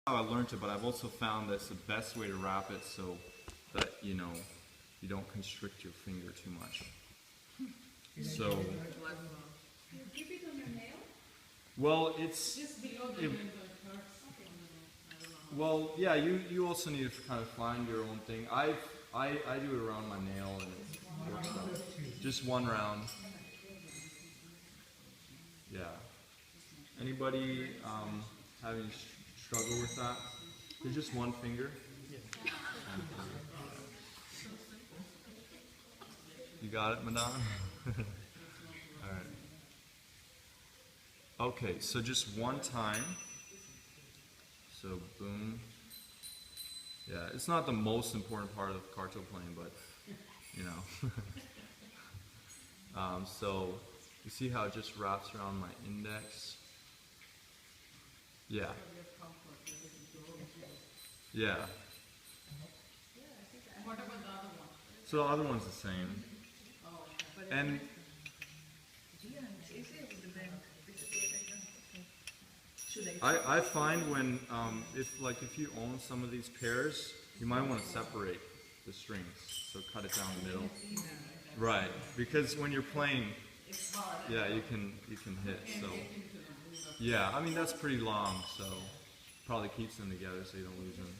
how I learned it, but I've also found that's the best way to wrap it so that, you know, you don't constrict your finger too much. So, You keep it on your nail? well, it's, Just below the window, it hurts. I don't know. well, yeah, you also need to kind of find your own thing. I do it around my nail and it works out. Just one round. Yeah. Anybody have any struggle with that? There's just one finger. You got it, Madonna? Alright. Okay, so just one time. So, boom. Yeah, it's not the most important part of kartal playing, but, you know. So, you see how it just wraps around my index? Yeah. Yeah. What about the other one? So the other one's the same. And I find when if you own some of these pairs, you might want to separate the strings. So cut it down the middle. Right. Because when you're playing, yeah, you can hit. So yeah, I mean that's pretty long, so probably keeps them together so you don't lose them.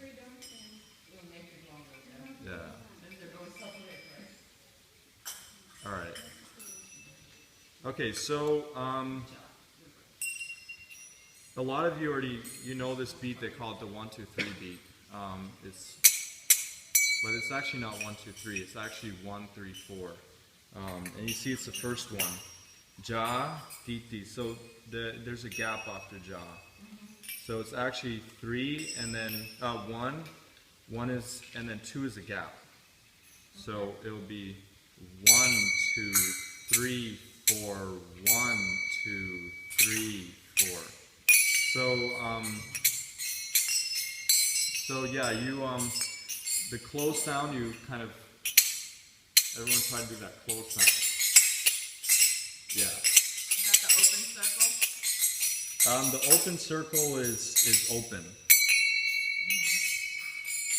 Yeah. All right. Okay, so a lot of you already know this beat. They call it the 1, 2, 3 beat. But it's actually not 1, 2, 3. It's actually 1, 3, 4. And you see, it's the first one. Ja, ti, ti. So there's a gap after ja. So it's actually 3 and then 1. 1 is, and then 2 is a gap. So it'll be 1, 2, 3, 4, 1, 2, 3, 4. So yeah, the close sound, you kind of, everyone try to do that close sound. Yeah. Is that the open circle? The open circle is open.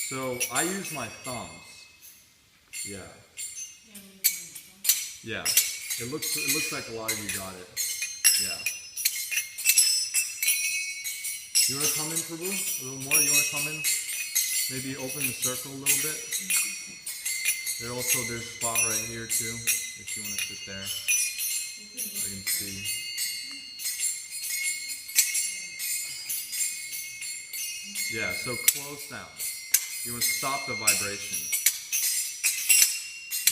So I use my thumbs. Yeah. Yeah. It looks like a lot of you got it. Yeah. You want to come in, Prabhu? A little more? You want to come in? Maybe open the circle a little bit. There's a spot right here too, if you want to sit there. I can see. Yeah, so close down. You want to stop the vibration.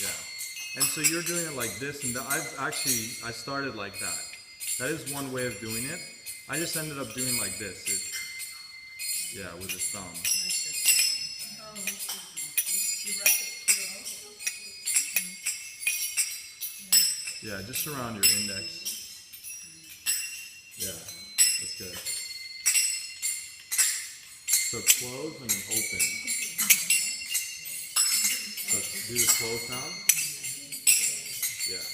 Yeah. And so you're doing it like this, and I started like that. That is one way of doing it. I just ended up doing like this. Yeah, with the thumb. Yeah, just around your index. Yeah, that's good. So close and then open. So do the close sound. Yeah.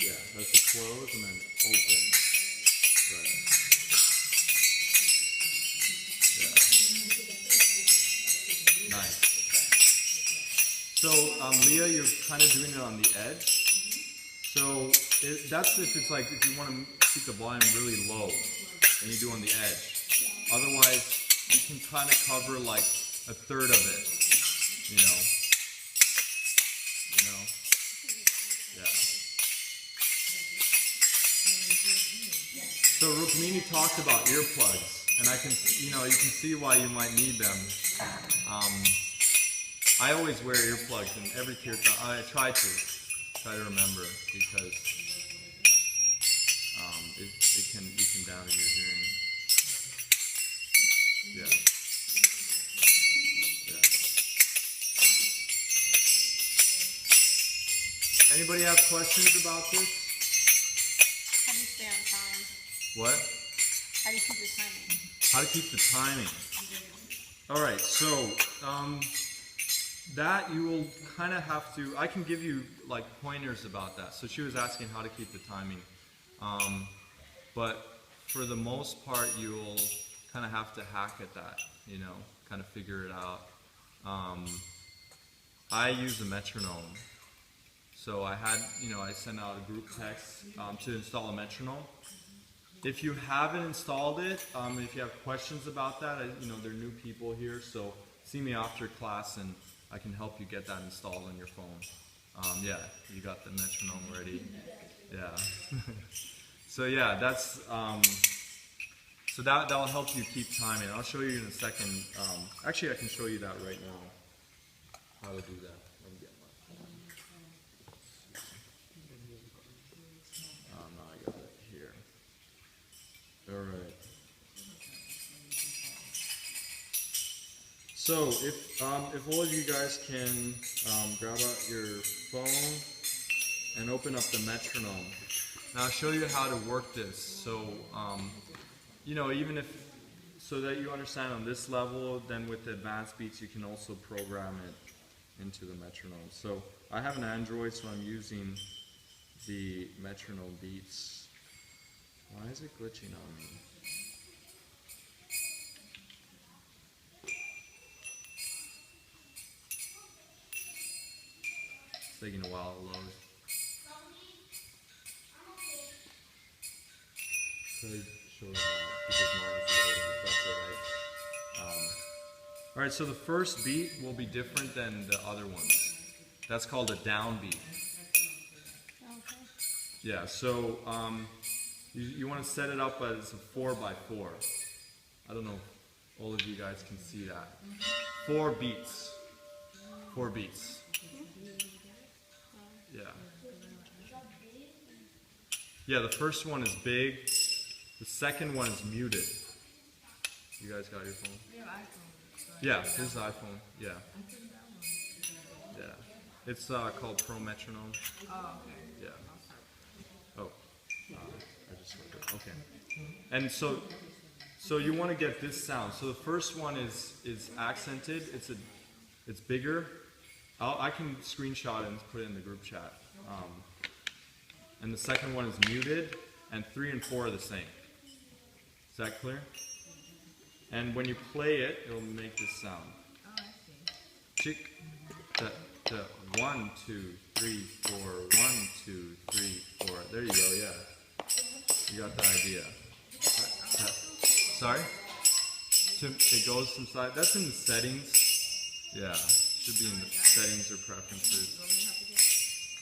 Yeah, that's the close and then open. Right. Yeah. Nice. So, Leah, you're kind of doing it on the edge. So, that's if you want to keep the volume really low, and you do on the edge. Otherwise, you can kind of cover like a third of it, you know. Yeah. So Rukmini talked about earplugs, and you can see why you might need them. I always wear earplugs in every kirtan. I try to remember, because you can damage your hearing. Yeah. Yeah. Anybody have questions about this? How do you stay on time? What? How do you keep the timing? How to keep the timing. All right, so that you will kind of have to, I can give you like pointers about that. So she was asking how to keep the timing. But for the most part, you'll kind of have to hack at that, you know, kind of figure it out. I use a metronome. So I had, you know, I sent out a group text to install a metronome. If you haven't installed it, if you have questions about that, you know, there are new people here, so see me after class and I can help you get that installed on your phone. Yeah, you got the metronome ready. Yeah. So yeah, that's, so that'll help you keep time in. I'll show you in a second. Actually, I can show you that right now, how to do that. Let me get my phone. Now I got it here. All right. So if all of you guys can grab out your phone and open up the metronome. Now I'll show you how to work this. So you know, even if, so that you understand on this level, then with the advanced beats you can also program it into the metronome. So I have an Android, so I'm using the metronome beats. Why is it glitching on me? It's taking a while to load. So show them because mine's loading, if that's alright. Alright, so the first beat will be different than the other ones. That's called a downbeat. Okay. Yeah, so you want to set it up as a 4x4. I don't know if all of you guys can see that. 4 beats. 4 beats. Yeah. Yeah, the first one is big. The second one is muted. You guys got your phone? Yeah, this is iPhone. Yeah. Yeah. It's called Pro Metronome. Oh, okay. Yeah. Oh. I just wrote it. Okay. And so you want to get this sound. So the first one is accented. It's bigger. I can screenshot it and put it in the group chat. And the second one is muted, and 3 and 4 are the same. Is that clear? And when you play it, it'll make this sound. Oh, I see. Chick, da, da, 1, 2, 3, 4, 1, 2, 3, 4. There you go, yeah. You got the idea. Sorry? It goes from side. That's in the settings. Yeah. Should be in the settings or preferences.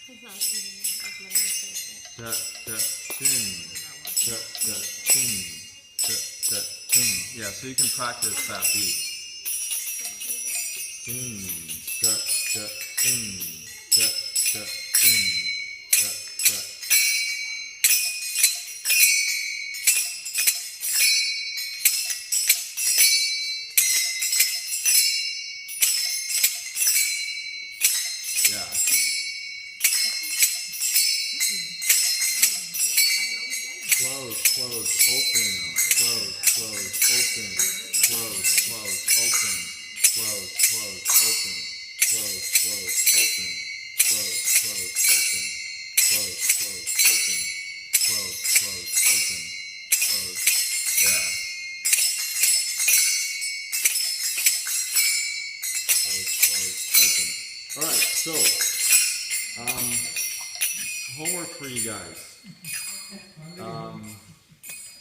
It's not even like letting me say it. Da, da, chin. Da, da, chin. Da, da, chin. Yeah, so you can practice that beat. Chin. Da, da, chin. Da, da, chin. Da, da. Yeah. Close, close, open, close, close, open, close, close, open, close, close, open, close, close, open, close, close, open, close, close, open, close, close, open, close, yeah. Close, close, open. Alright, so, homework for you guys.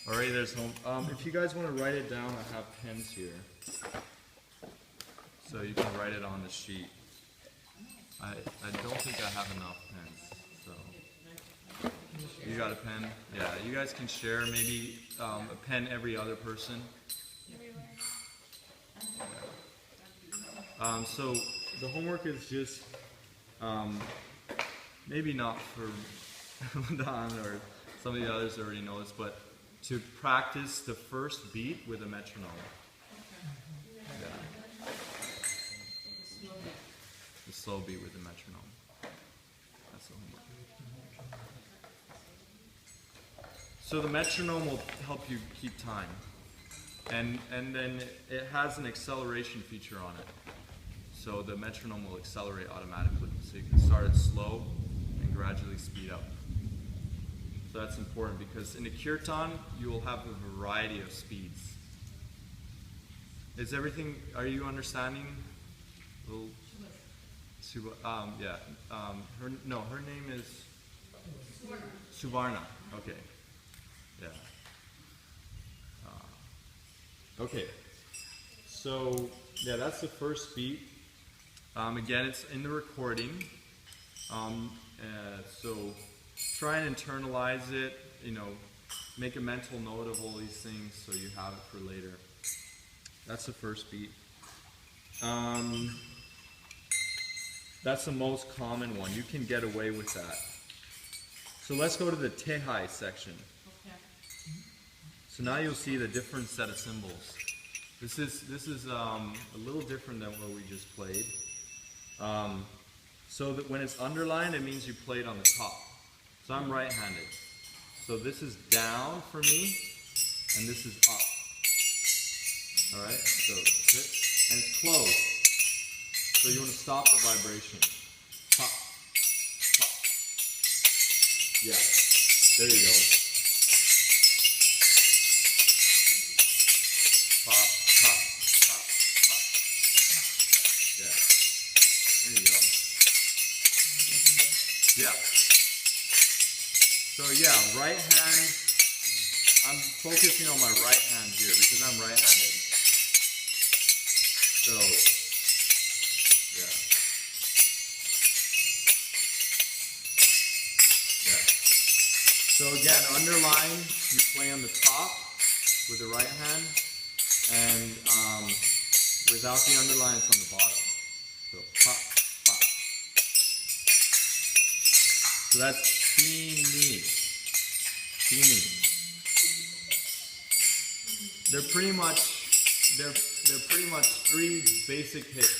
Alright, there's home. If you guys want to write it down, I have pens here. So you can write it on the sheet. I don't think I have enough pens. So you got a pen? Yeah, you guys can share maybe a pen every other person. Yeah. So the homework is just maybe not for Don or some of the others already know this, but to practice the first beat with a metronome. Yeah. The slow beat with a metronome. That's the homework. So the metronome will help you keep time. And then it has an acceleration feature on it. So the metronome will accelerate automatically. So you can start it slow and gradually speed up. So that's important because in a kirtan, you will have a variety of speeds. Is everything, are you understanding? Yeah. Her name is? Suvarna. Okay. Yeah. Okay. So, yeah, that's the first beat. Again, it's in the recording. So try and internalize it, make a mental note of all these things so you have it for later. That's the first beat. That's the most common one. You can get away with that. So let's go to the tehai section. Okay. So now you'll see the different set of symbols. This is a little different than what we just played. So that when it's underlined, it means you played on the top. So I'm right-handed. So this is down for me, and this is up. All right. So sit, and it's closed. So you want to stop the vibration. Pop, pop. Yeah. There you go. Pop, pop, pop, pop. Yeah. There you go. Yeah. So yeah, right hand. I'm focusing on my right hand here because I'm right-handed. So, yeah. Yeah. So again, underline, you play on the top with the right hand, and without the underline, it's on the bottom. So, pop, pop. So that's ti-ni. Ti-ni. They're pretty much three basic hits.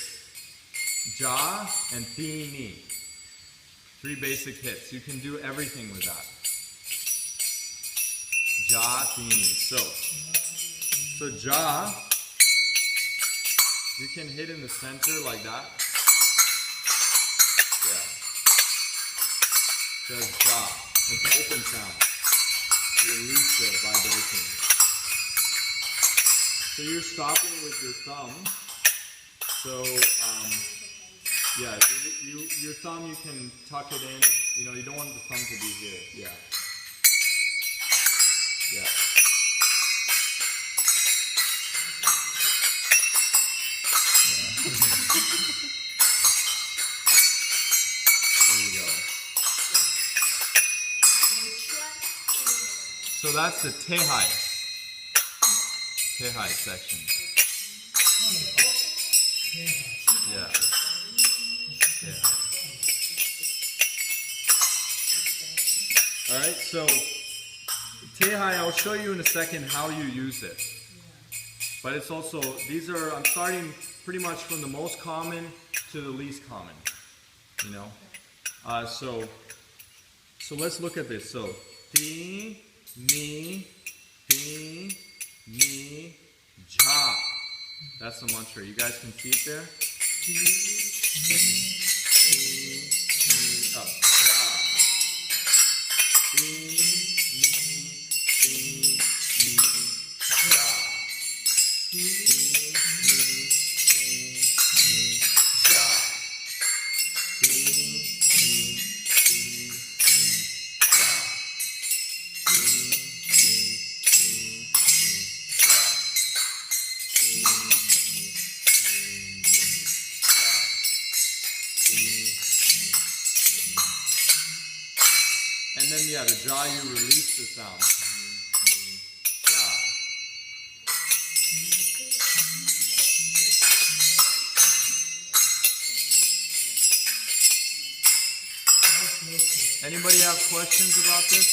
Ja and ti-ni. Three basic hits. You can do everything with that. Ja, ti-ni. So ja, you can hit in the center like that. Yeah. Says ja. It's an open sound. You release the vibration. So you're stopping with your thumb. So, yeah, your thumb, you can tuck it in. You don't want the thumb to be here. Yeah. Yeah. There you go. So that's the tehai. Tehai section. Yeah. Yeah. Alright, so tehai, I'll show you in a second how you use it. But it's also, I'm starting pretty much from the most common to the least common. So let's look at this. So, ti, ni, ja. That's the mantra. You guys can see it there? Up. Ja. And then, yeah, the ja, you release the sound. Ja. Anybody have questions about this?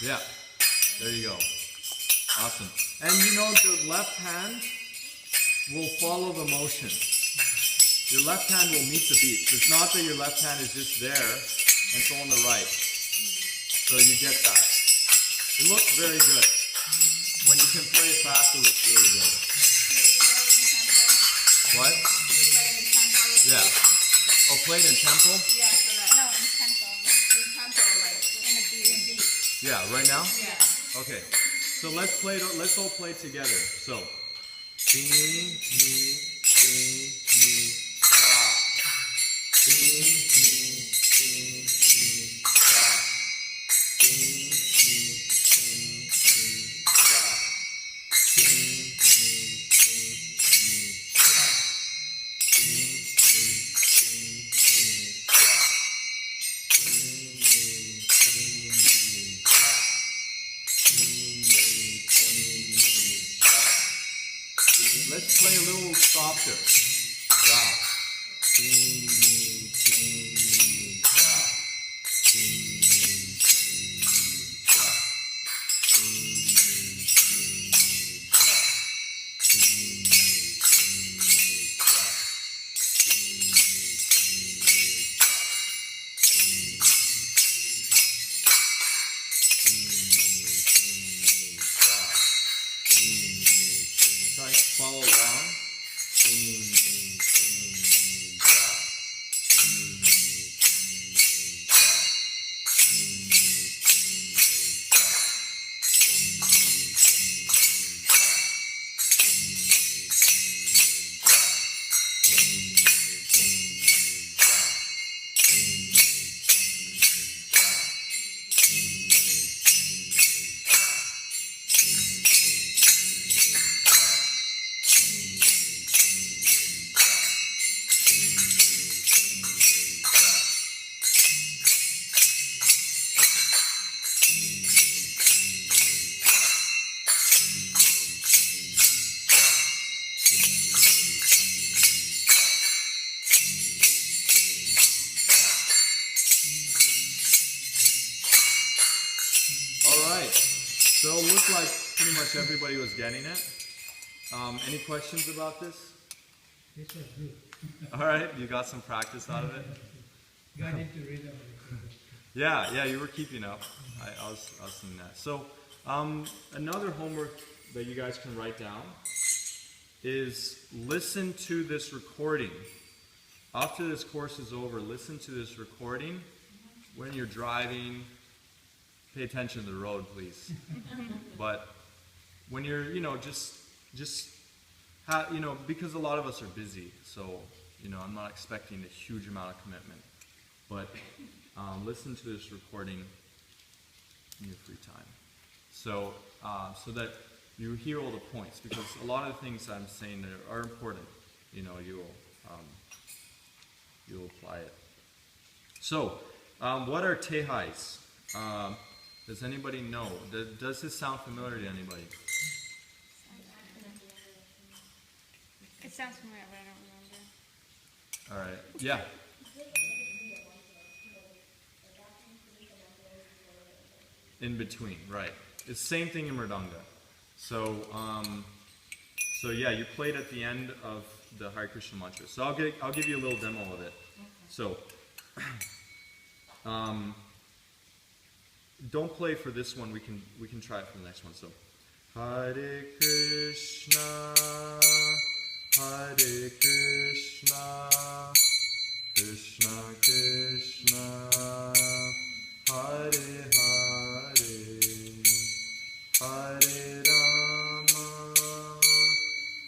Yeah. There you go. Awesome. And the left hand will follow the motion. Your left hand will meet the beat. So it's not that your left hand is just there and it's on the right. So you get that. It looks very good. When you can play it fast, it looks really good. What? Yeah. Oh, played in tempo? Yeah, so that. No, in tempo. In tempo, like. In a beat. Yeah, right now? Yeah. Okay. So let's all play together. So, mi, mi, fa. Mi, mi, fa. Mi, mi, fa. Let's play a little softer. Ga. Try to follow along. So it looked like pretty much everybody was getting it. Any questions about this? This was good. All right, you got some practice out of it? Got into rhythm. Yeah, you were keeping up. I was seeing that. So another homework that you guys can write down is listen to this recording. After this course is over, listen to this recording when you're driving. Pay attention to the road, please. But when you're, just because a lot of us are busy, so, I'm not expecting a huge amount of commitment. But listen to this recording in your free time. So, so that you hear all the points, because a lot of the things I'm saying there are important. You'll apply it. So, what are tehais? Does anybody know? Does this sound familiar to anybody? It sounds familiar, but I don't remember. All right. Yeah. In between, right. It's the same thing in Mridanga. So, yeah, you played at the end of the Hare Krishna mantra. So I'll give you a little demo of it. So, don't play for this one. We can try it for the next one. So, Hare Krishna, Hare Krishna, Krishna Krishna, Hare Hare, Hare Rama,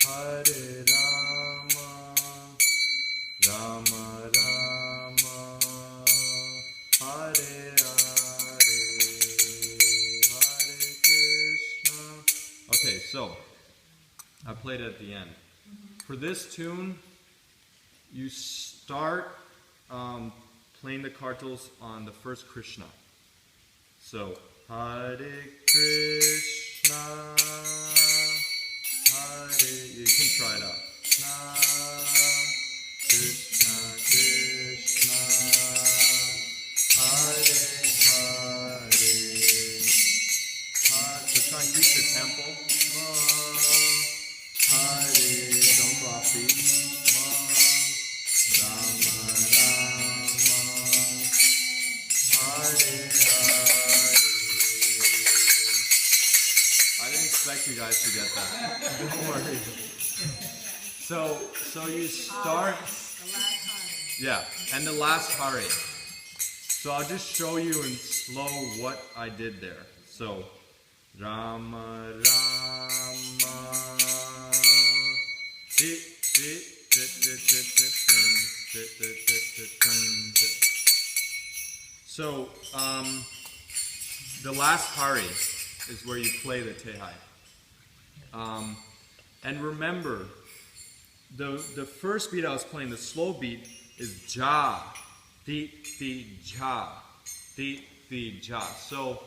Hare Rama, Rama Rama, Hare Okay, so I played it at the end. For this tune, you start playing the kartals on the first Krishna. So, Hare Krishna, Hare, you can try it out. Krishna, Krishna, Hare Hare. So try and keep the tempo. Hare, don't drop beat. Rama, Rama, Hare, Hare. I didn't expect you guys to get that. Don't worry. So you start. The last time. Yeah, and the last hari. So I'll just show you in slow what I did there. So, Rama Rama, Ti Ti Ti Ti Ti Ti Ti Ti Ti Ti. So, the last hari is where you play the tehai. And remember, the first beat I was playing, the slow beat, is ja, ti, ti, ja, ti, ti, ja. So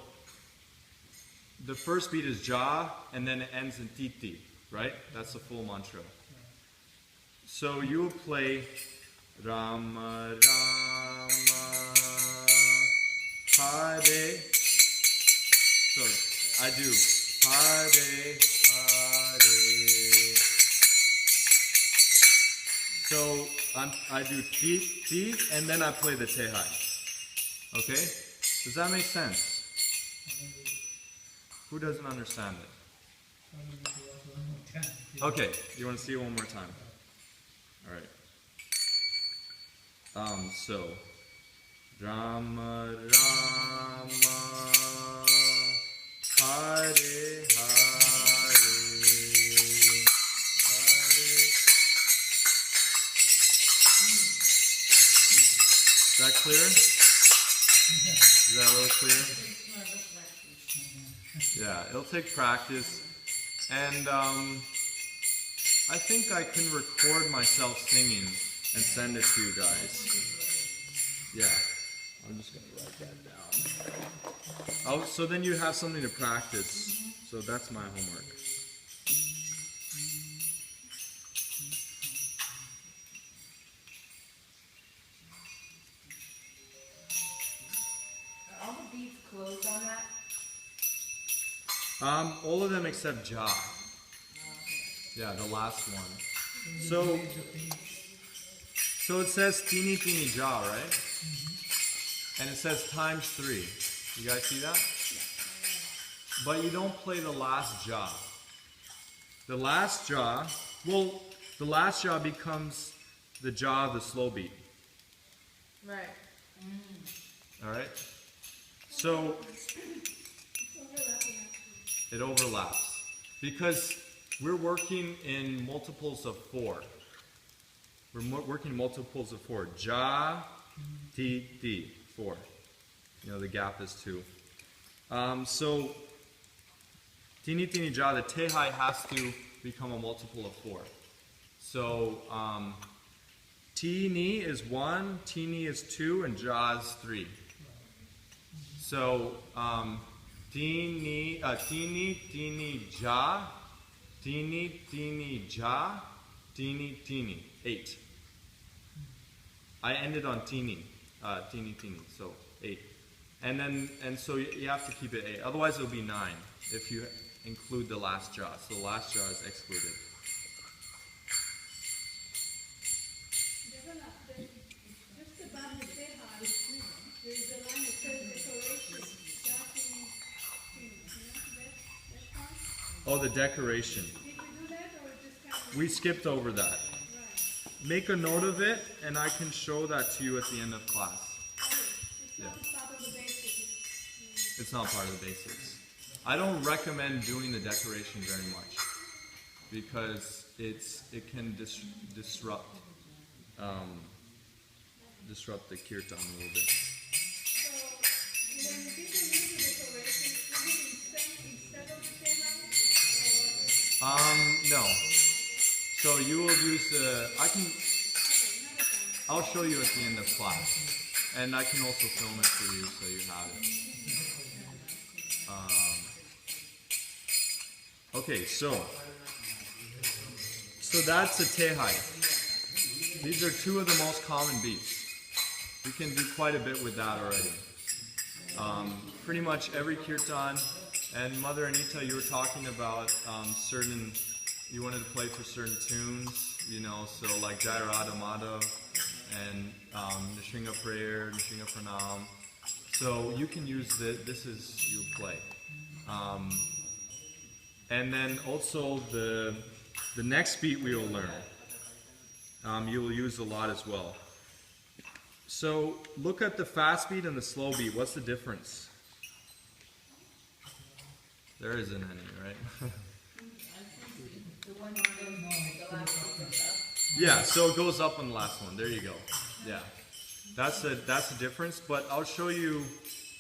the first beat is ja, and then it ends in ti, ti, right? That's the full mantra. So you will play Rama, Rama, Hare. So I do Hare, Hare. So I do ti, ti, and then I play the tehai. Okay? Does that make sense? Who doesn't understand it? Okay, you want to see it one more time? Alright. So Rama Rama Hare Hare. Is that clear? Is that a little clear? Yeah, it'll take practice. And I think I can record myself singing and send it to you guys. Yeah, I'm just going to write that down. Oh, so then you have something to practice. So that's my homework. Are all the beats closed on that? All of them except Ja. Yeah, the last one. So it says Tini Tini Ja, right? And it says times 3. You guys see that? But you don't play the last Ja. The last Ja, well, the last Ja becomes the Ja of the slow beat. Right. Alright? So it overlaps. Because we're working in multiples of 4. We're working multiples of 4. Ja, ti, ti. 4. You know, the gap is 2. So, Tini Tini Ja, the tehai has to become a multiple of 4. So, Tini is 1, Tini is 2, and Ja is 3. So, Tini, Tini, Ja, Tini, Tini, Ja, Tini, Tini. 8. I ended on Tini. Teeny, so 8. And so you have to keep it 8. Otherwise it'll be 9 if you include the last Ja. So the last Ja is excluded. Just above the tehai, there's a line that says decoration. That part? Oh, the decoration. Did we do that or just kind of? We skipped over that. Right. Make a note of it and I can show that to you at the end of class. It's not part of the basics. It's not part of the basics. I don't recommend doing the decoration very much because it can disrupt the kirtan a little bit. So when people use the decoration, is it instead of the tehai? No. So you will use I'll show you at the end of class. And I can also film it for you so you have it. Okay, so that's a tehai. These are 2 of the most common beats. We can do quite a bit with that already. Pretty much every kirtan, and Mother Anita, you were talking about you wanted to play for certain tunes, you know, so like Jai Radha Madhav and Nishringa Prayer, Nishringa Pranam. So you can use this is you play. And then also the next beat we will learn. You will use a lot as well. So look at the fast beat and the slow beat. What's the difference? There isn't any, right? The one the last one goes up. Yeah, so it goes up on the last one. There you go. Yeah, that's the difference. But I'll show you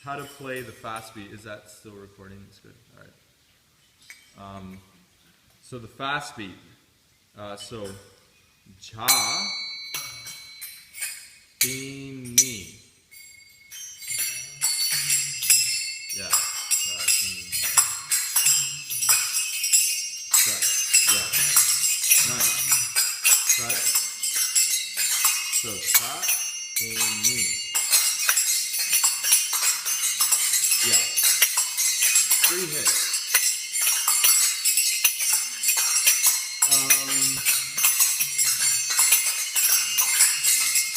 how to play the fast beat. Is that still recording? It's good. All right. So the fast beat. So ja, din, ni. Yeah. Yeah. Nice. Got it? So, cha, din, ni. Yeah. 3 hits.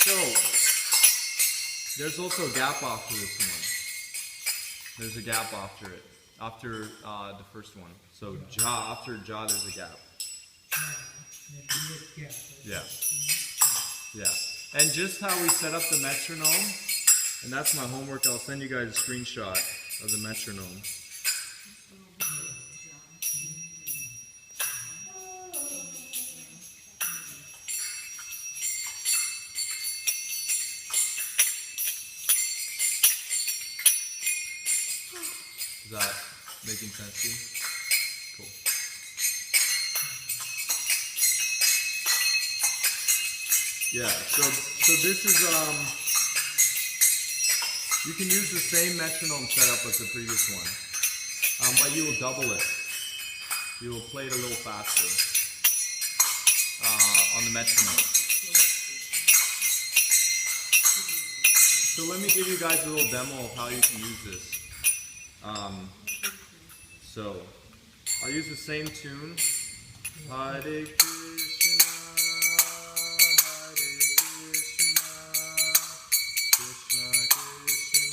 So, there's also a gap after this one. There's a gap after it. After the first one. So, ja, after ja, there's a gap. Yeah. Yeah. And just how we set up the metronome, and that's my homework. I'll send you guys a screenshot of the metronome. Is that making sense to you? Cool. Yeah, so this is, you can use the same metronome setup as the previous one, but you will double it. You will play it a little faster on the metronome. So let me give you guys a little demo of how you can use this. So I'll use the same tune. Hare Krishna, Hare Krishna, Krishna Krishna,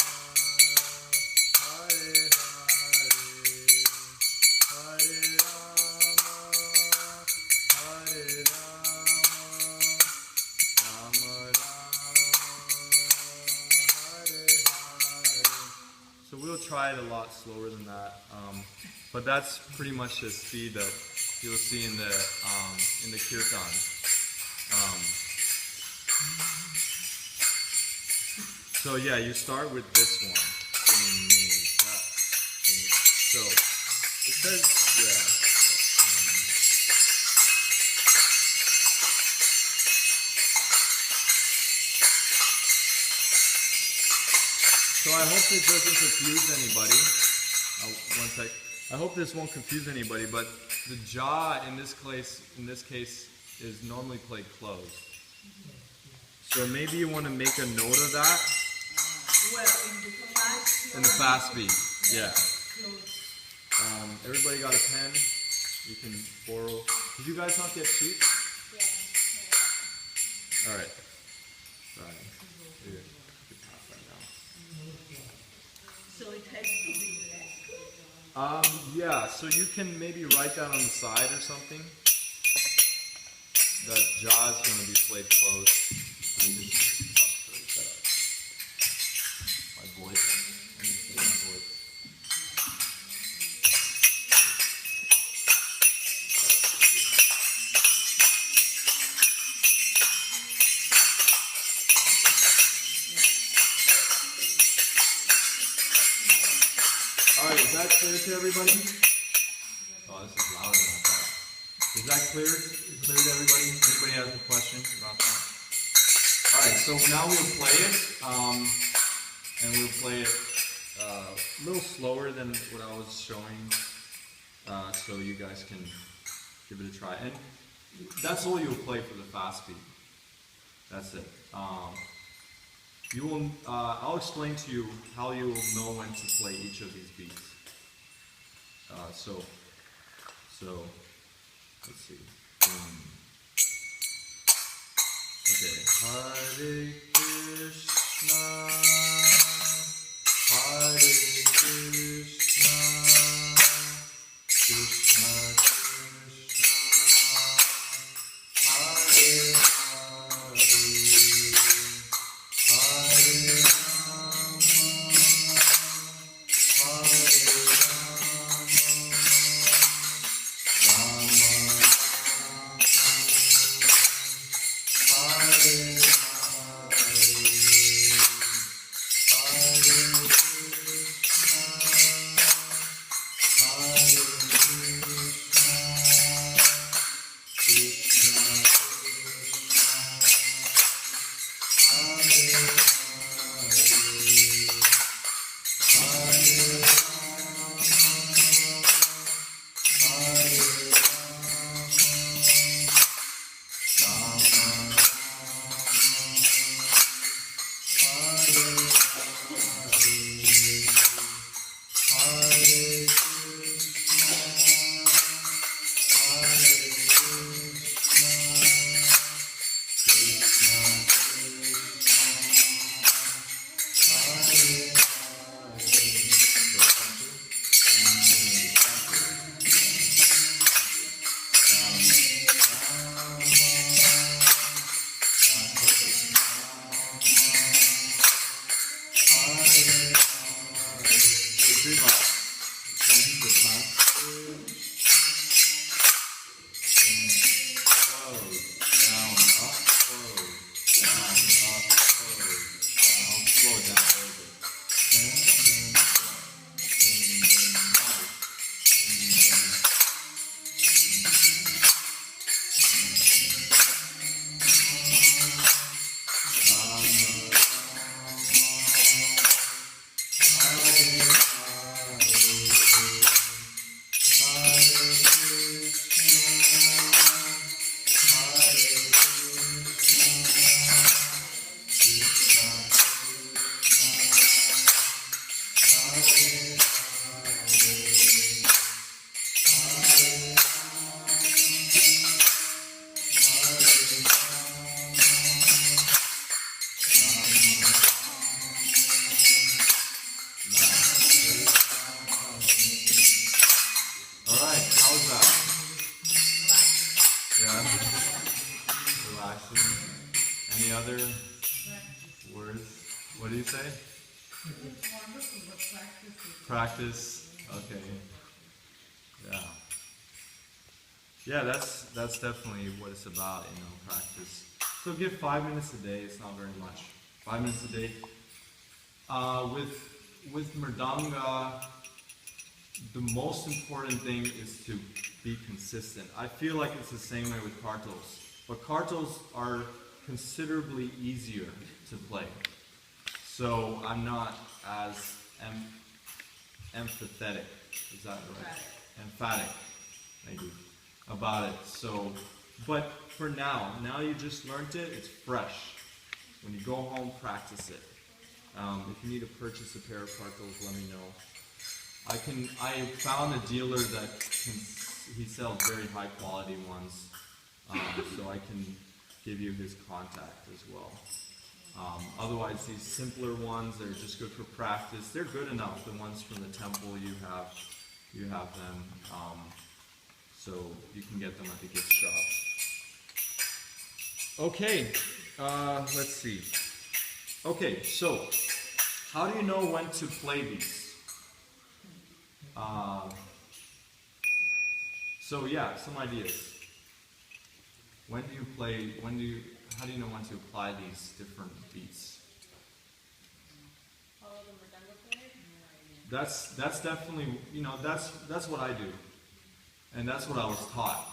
Hare Hare, Hare Rama, Hare Rama, Rama Rama, Hare Hare. So we'll try it a lot slower than that, but that's pretty much the speed that you'll see in the Kirtan. So yeah, you start with this one. So it says, yeah. So I hope this doesn't confuse anybody. One sec. I hope this won't confuse anybody, but the ja in this case is normally played closed. So maybe you want to make a note of that in the fast beat. Yeah. Everybody got a pen? You can borrow. Did you guys not get sheets? Yeah. All right. Right. Here. You can pass that down. So it has to be black. Yeah, so you can maybe write that on the side or something. That ja is going to be played close. My voice. I need to say my voice. Alright, is that clear to everybody? Oh, this is louder than I thought. Is that clear? Clear to everybody? Anybody has a question about that? Alright, so now we'll play it. And we'll play it a little slower than what I was showing. So you guys can give it a try. And that's all you'll play for the fast beat. That's it. You will. I'll explain to you how you will know when to play each of these beats. So let's see. Okay. Hare Krishna, Hare Krishna, Krishna Krishna, Hare Hare. Hare other words? What do you say? It's wonderful, but practice is Practice. Okay. Yeah. Yeah, that's definitely what it's about, practice. So give 5 minutes a day. It's not very much. 5 minutes a day. With Mridanga, the most important thing is to be consistent. I feel like it's the same way with kartals, but kartals are considerably easier to play. So I'm not as empathetic. Is that right? Emphatic. Thank you. About it. So, but for now you just learned it. It's fresh. When you go home, practice it. If you need to purchase a pair of kartals, let me know. I found a dealer that he sells very high quality ones, so I can give you his contact as well. Otherwise, these simpler ones, they're just good for practice. They're good enough. The ones from the temple, you have them, so you can get them at the gift shop. Okay, let's see. Okay, so how do you know when to play these? So yeah, some ideas. When do you play? How do you know when to apply these different beats? Follow the Mridanga player? That's definitely, that's what I do, and that's what I was taught.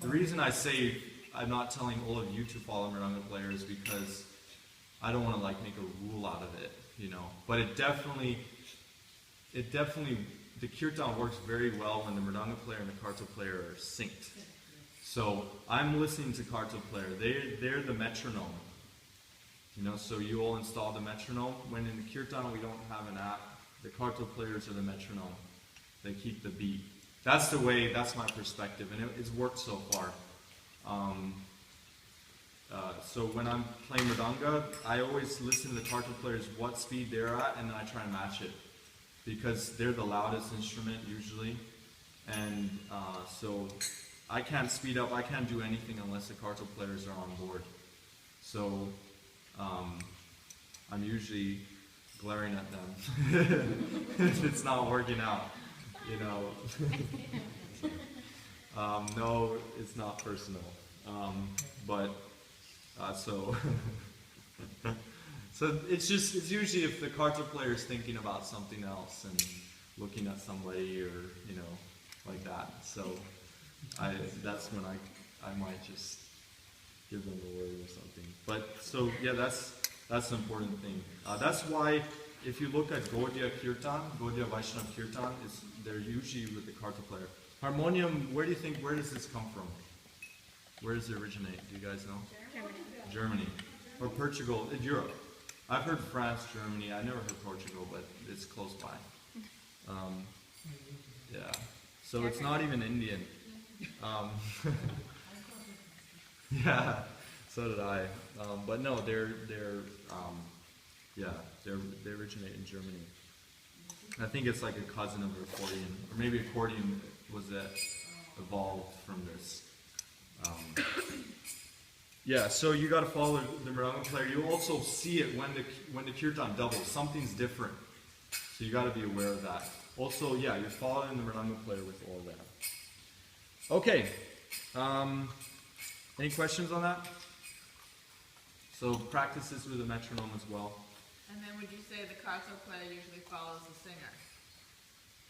The reason I say I'm not telling all of you to follow Mridanga players because I don't want to make a rule out of it, But it definitely, the kirtan works very well when the Mridanga player and the kartal player are synced. So I'm listening to kartal player. They're the metronome. So you all install the metronome. When in the kirtan we don't have an app, the kartal players are the metronome. They keep the beat. That's my perspective, and it's worked so far. So when I'm playing Mridanga, I always listen to the kartal players, what speed they're at, and then I try and match it. Because they're the loudest instrument usually. And so I can't speed up, I can't do anything unless the kartal players are on board. So I'm usually glaring at them if it's not working out, No, it's not personal. So it's usually if the kartal player is thinking about something else and looking at somebody or like that. So that's when I might just give them the word or something. But so yeah, that's the important thing. That's why if you look at Gaudiya Kirtan, Gaudiya Vaishnava Kirtan, they're usually with the kartal player. Harmonium, where does this come from? Where does it originate? Do you guys know? Germany. Or Portugal, Europe. I've heard France, Germany. I never heard Portugal, but it's close by. Yeah. So it's not even Indian. Yeah. So did I. But no, they originate in Germany. I think it's like a cousin of the accordion, or maybe accordion was evolved from this. Yeah, so you got to follow the Mridanga player. You also see it when the kirtan doubles. Something's different, so you got to be aware of that. Also, yeah, you're following the Mridanga player with all that. Okay, any questions on that? So practice this with a metronome as well. And then would you say the kartal player usually follows the singer?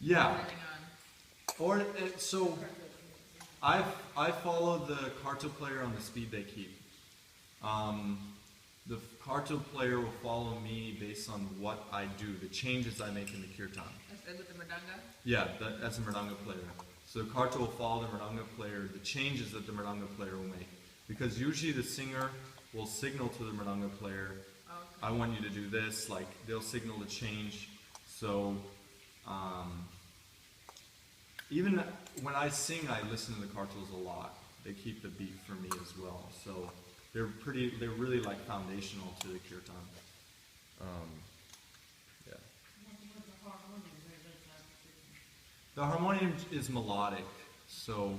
Yeah. Depending on Or so I follow the kartal player on the speed they keep. The kartal player will follow me based on what I do, the changes I make in the kirtan. Instead with the Mridanga? Yeah, as a Mridanga player. So the kartal will follow the Mridanga player, the changes that the Mridanga player will make. Because usually the singer will signal to the Mridanga player, Okay. I want you to do this, like they'll signal the change. So even when I sing, I listen to the kartals a lot. They keep the beat for me as well. So they're really like foundational to the kirtan. Yeah. The harmonium is melodic, so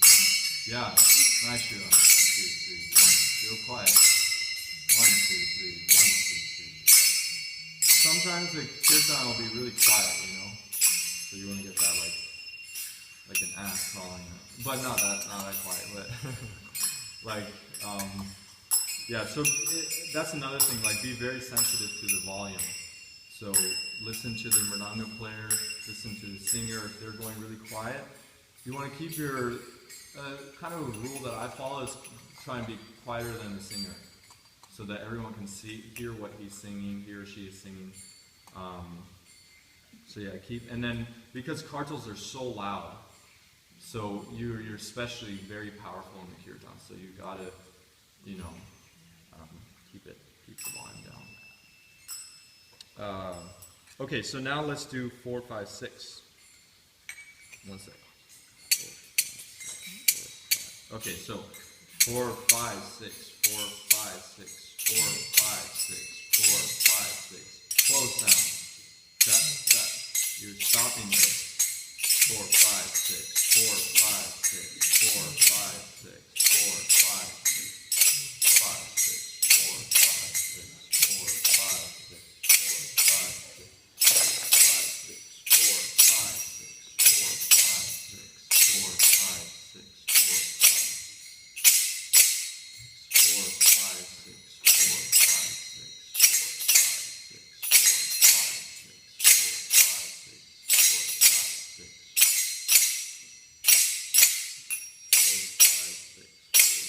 Yeah, nice, Sheila. 1, 2, 3, 1. Real quiet. 1, 2, 3, 1, 2, 3. Sometimes the kirtan will be really quiet, you know? So you want to get that like an ant crawling. But not that quiet, but like, yeah, so that's another thing, like be very sensitive to the volume. So listen to the Mridanga player, listen to the singer. If they're going really quiet, you want to keep your, kind of a rule that I follow is try and be quieter than the singer, so that everyone can hear what he's singing, he or she is singing. So yeah, and then because kartals are so loud, so you're especially very powerful in the kirtan, so you gotta, you know, keep the volume down. Okay, so now let's do 4, 5, 6. One sec. 4, 5. Okay, so 4, 5, 6, 4, 5, 6, 4, 5, 6, 4, 5, 6. Close down. Cut. You're stopping there. 4, 5, 6. 4, 5, 6, 4, 5, 6, 4, 5, 6, 5, 6, 4, 5, 6, 4, 5, 6, 4, 5, 6, 5, 6, 4, 5, 6, 4, 5, 6, 4, 5, 6, 4, 5, 4, 5, 6, 4, 5, 6,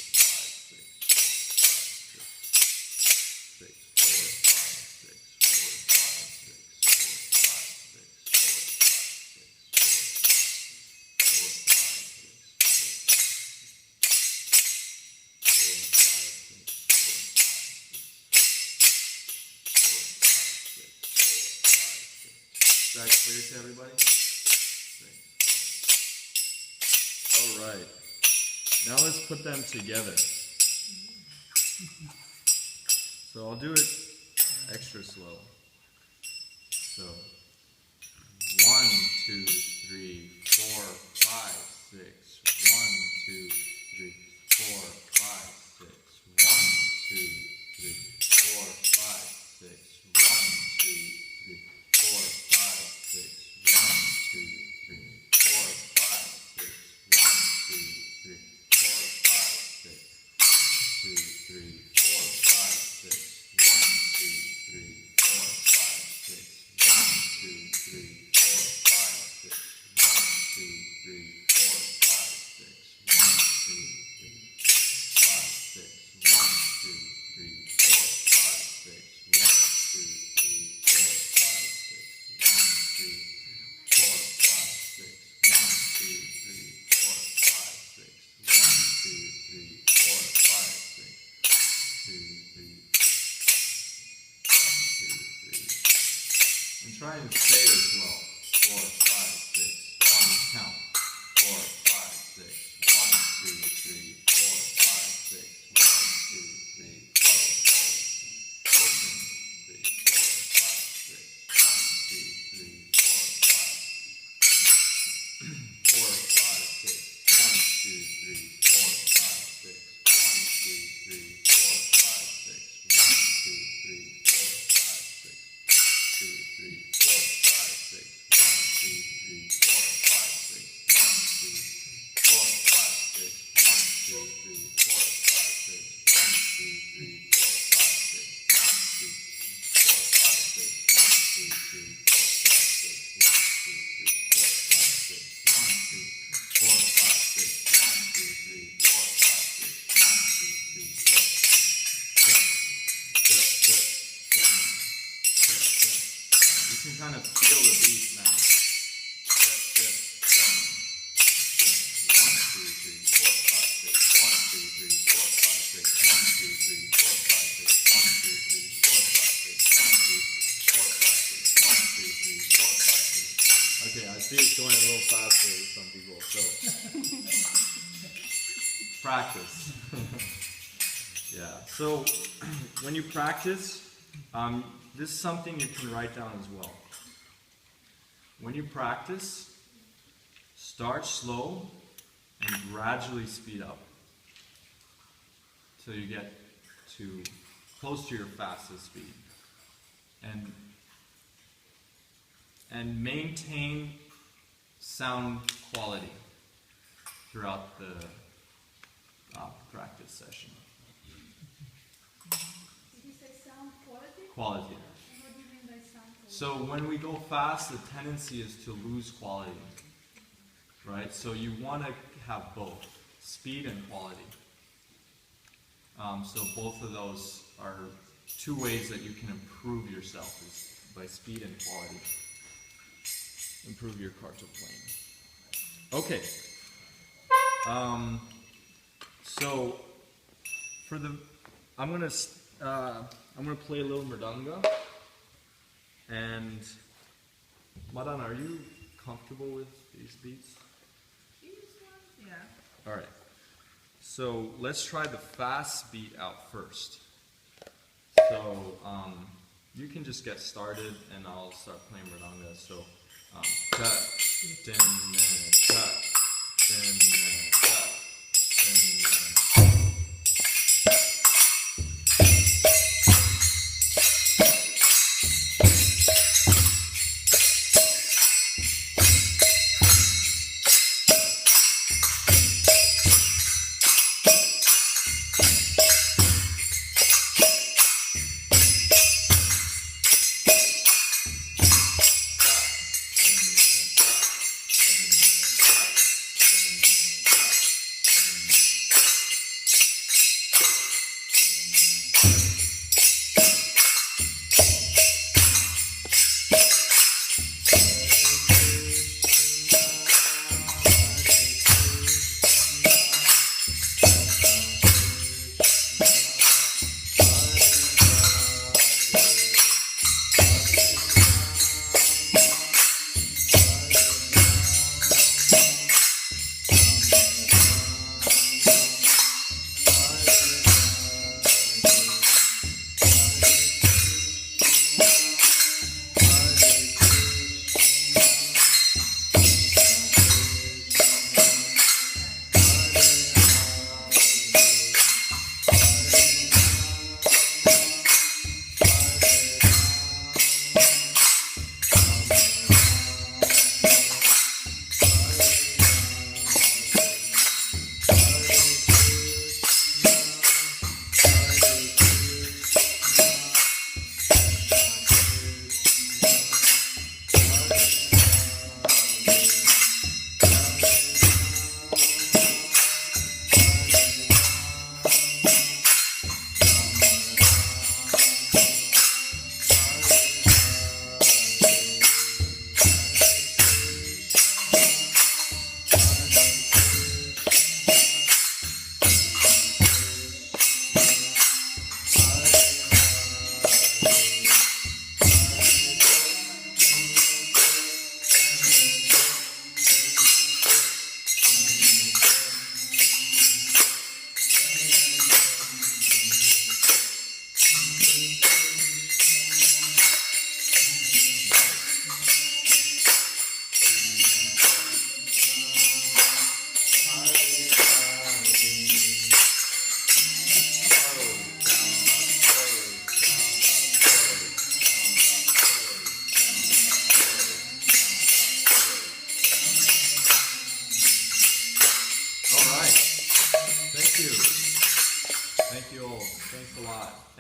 4, 5, 6, 4, 5, 6, 4, 5, 6, 4, 5, 6. Is that clear to everybody? All right. Now let's put them together. So I'll do it extra slow. So 1, 2, 3, 4, 5, 6. 1, 2, 3, 4, 5, 6. 1, 2, 3, 4, 5, 6. 1, 2, 3, 4, 5, 6. 1, 2, 3, 4, 5, 6. 1, 2, 3, 4, 5, 6. 2, 3, 4, 5, 6. 1, 2, 3, 4, 5, 6. 1, 2, 3, 4, 5, 6. 1, 2, 3, 4, 5, 6. 1, 2, 3, 5, 6. 1, 2, 3, 4, 5, 6. 1, 2, 3, 4, 5, 6. 1, 2, 4, 5, 6. 1, 2, 3, 4, 5, 6. 1, 2, 3, 4, 5, 6. 2, 3, 1, 2, 3. And try and stay as well. 4, 5, 6. 1, count. 4, 5, 6. 1, 2, 3, 4, 5, 6. 1, 2, 3, 4, 5, 6. Open. 3, 4, 5, 6. 1, 2, 3, 4, 5. 4, 5, 6. 1, 2, 3, 4, 5, 6. 1, 2, 3, 4, 5, 6. 1, 2, 3, 4, 5, 6. 2, 3, 4, 5, 6. 1, 2, 3, 4, 5, 6. 1, 2, 4, 5, 6. 1, 2, 3, 4, 5, 6. 1, 2, 3, 4, 5, 6. 1, 2, 4, 5, 6. 1, 2, 3, 4, 5, 6. 1, 2, 3, 4, 5, 6. 1, 2, 4, 5, 6. 1, 2, 3, 4, 5, 6. 1, 2, 3, 4, 5. You can kind of feel the beat now. 1, 2, 3, 4, 5, 6. 1, 2, 3, 4, 5, 6. 1, 2, 3, 4, 5, 6. 1, 2, 3, 4, 5, 6. 1, 2, 4, 5, 6. 1, 2, 3, 4, 5, 6. Okay, I see it's going a little faster with some people, so practice. Yeah, so when you practice, this is something you can write down as well. When you practice, start slow and gradually speed up till you get to close to your fastest speed. And maintain sound quality throughout the practice session. Did you say sound quality? Quality. And what do you mean by sound quality? So when we go fast, the tendency is to lose quality, right? So you want to have both, speed and quality. So both of those are two ways that you can improve yourself, is by speed and quality. Improve your kartal playing. Okay. So for the, I'm gonna play a little Mridanga. And Madan, are you comfortable with these beats? Yeah. All right. So let's try the fast beat out first. So you can just get started, and I'll start playing Mridanga. So ta, din, ta,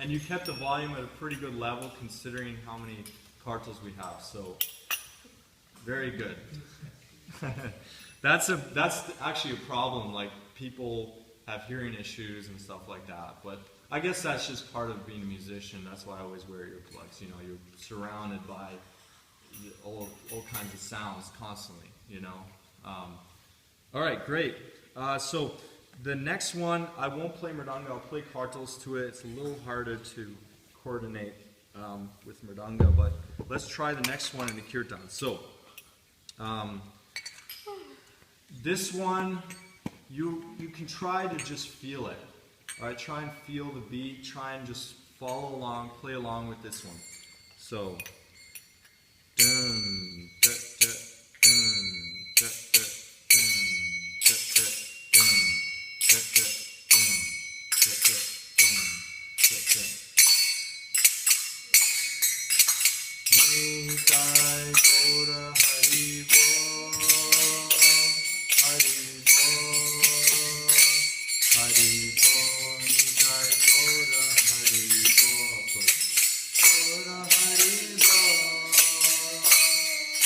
and you kept the volume at a pretty good level considering how many kartals we have. So very good. That's actually a problem. Like people have hearing issues and stuff like that. But I guess that's just part of being a musician. That's why I always wear earplugs. You know, you're surrounded by all kinds of sounds constantly. You know. All right, great. So the next one, I won't play Mridanga. I'll play kartals to it. It's a little harder to coordinate with Mridanga, but let's try the next one in the Kirtan. So this one, you can try to just feel it. All right, try and feel the beat. Try and just follow along, play along with this one. So, dun, da, da, dun, da, da, dun, da, da, dun, da, da, dun, da, da, dun, da, da. Nitai Gora Hari Bo, Hari Bo, Hari Bo, Nitai Gora Hari Bo, Gora Hari Bo,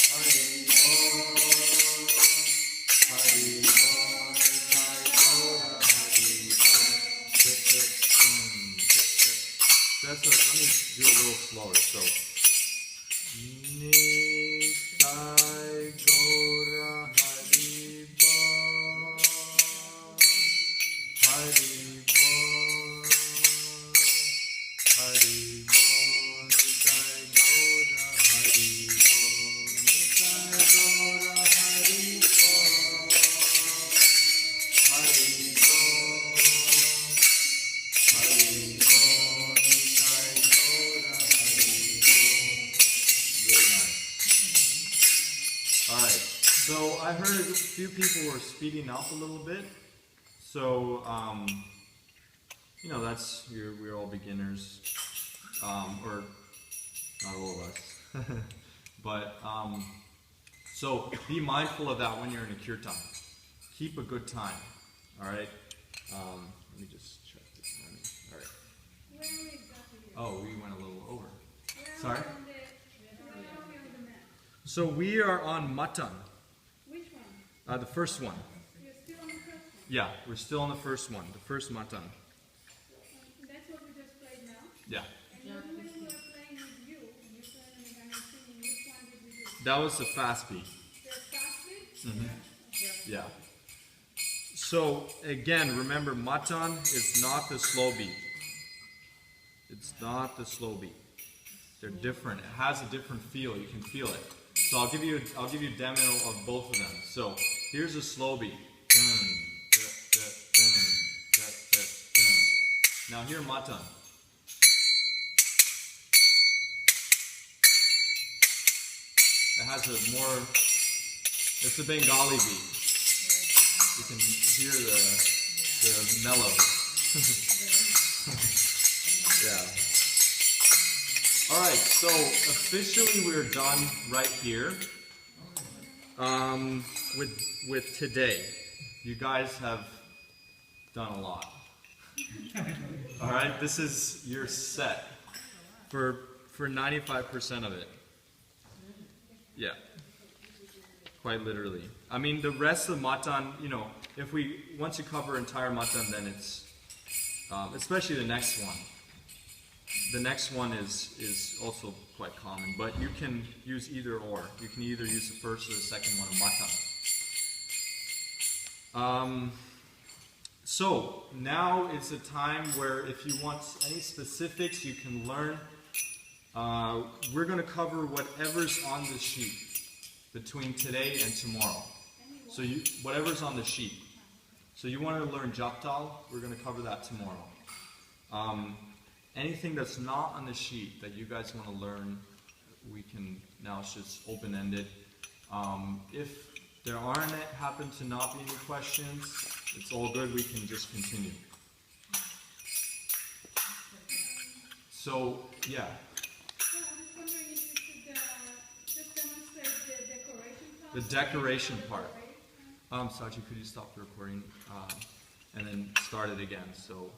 Hari Bo, Hari Bo, Nitai Gora Hari Bo. Let me do a little slower. So. Nitai Gora Hari Bo, Hari Bo, Hari Bo, Nitai Gora Hari Bo, Nitai Gora Hari Bo, Hari Bo, Hari Bo, Nitai Gora Hari Bo. Very nice. Alright, so I heard a few people were speeding up a little bit. So, you know, we're all beginners. Or not all of us. But, so be mindful of that when you're in a kirtan. Keep a good time. Alright? Let me just check this one. Alright. Where are we exactly here? Oh, we went a little over. Where are Sorry? we on the map? So we are on matan, Which one? the first one. You're still on the first one. Yeah, we're still on the first one, the first matan. That's what we just played now. Yeah, And when we were playing with you, and you played and I'm singing, which one did we do? that was the fast beat. The fast beat? Yeah. So again, remember, matan is not the slow beat. It's not the slow beat. They're different. It has a different feel. You can feel it. So I'll give you a demo of both of them. So here's a slow beat. Dun, da, da, dun, da, da, dun. Now here matan. It has a more. It's a Bengali beat. You can hear the mellow. Yeah. All right, so officially we're done right here with today. You guys have done a lot. All right, this is your set for 95% of it. Yeah, quite literally. I mean, the rest of matan, you know, once you cover entire matan, then it's especially the next one. The next one is also quite common, but you can use either or. You can either use the first or the second one of matan. So now is a time where if you want any specifics, you can learn. We're going to cover whatever's on the sheet between today and tomorrow. So whatever's on the sheet. So you want to learn Japtal, we're going to cover that tomorrow. Anything that's not on the sheet that you guys want to learn, we can, now it's just open-ended. If there happen to not be any questions, it's all good, we can just continue. So, yeah. Yeah, I'm just wondering if you should just demonstrate the decoration part. The decoration part. Sachi, could you stop the recording and then start it again? So.